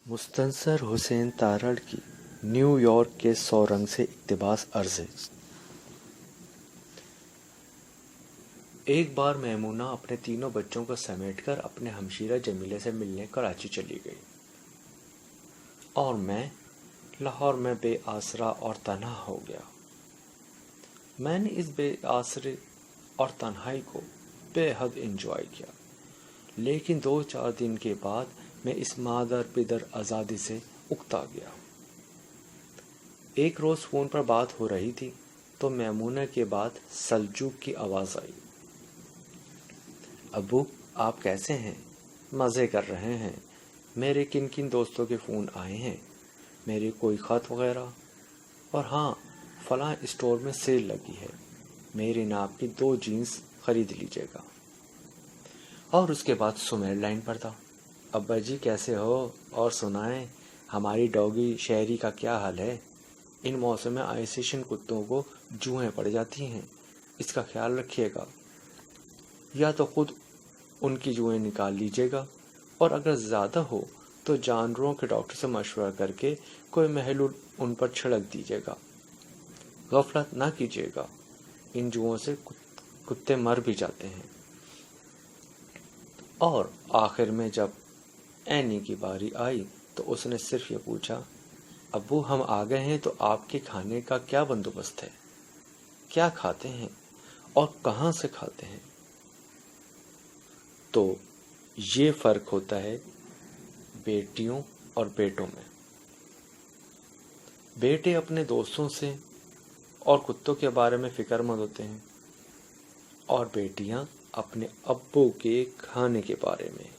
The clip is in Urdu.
مستنصر حسین تارڑ کی نیو یارک کے 100 رنگ سے اقتباس عرض ہے۔ ایک بار میمونہ اپنے تینوں بچوں کو سمیٹ کر اپنے ہمشیرہ جمیلہ سے ملنے کراچی چلی گئی، اور میں لاہور میں بے آسرا اور تنہا ہو گیا۔ میں نے اس بے آسرے اور تنہائی کو بے حد انجوائے کیا، لیکن 2-4 دن کے بعد میں اس مادر پدر آزادی سے اکتا گیا۔ ایک روز فون پر بات ہو رہی تھی تو میمونہ کے بعد سلجوق کی آواز آئی، ابو آپ کیسے ہیں؟ مزے کر رہے ہیں؟ میرے کن کن دوستوں کے فون آئے ہیں؟ میرے کوئی خط وغیرہ؟ اور ہاں، فلاں اسٹور میں سیل لگی ہے، میری ناپ کی 2 جینز خرید لیجیے گا۔ اور اس کے بعد سمیل لائن پر تھا، ابا جی کیسے ہو؟ اور سنائیں ہماری ڈاگی شہری کا کیا حال ہے؟ ان موسم آئسیشن کتوں کو جوئیں پڑ جاتی ہیں، اس کا خیال رکھیے گا، یا تو خود ان کی جوئیں نکال لیجیے گا، اور اگر زیادہ ہو تو جانوروں کے ڈاکٹر سے مشورہ کر کے کوئی محلول ان پر چھڑک دیجیے گا۔ غفلت نہ کیجیے گا، ان جوؤں سے کتے مر بھی جاتے ہیں۔ اور آخر میں جب اینی کی باری آئی تو اس نے صرف یہ پوچھا، ابو ہم آ گئے ہیں تو آپ کے کھانے کا کیا بندوبست ہے؟ کیا کھاتے ہیں اور کہاں سے کھاتے ہیں؟ تو یہ فرق ہوتا ہے بیٹیوں اور بیٹوں میں۔ بیٹے اپنے دوستوں سے اور کتوں کے بارے میں فکر مند ہوتے ہیں، اور بیٹیاں اپنے ابو کے کھانے کے بارے میں۔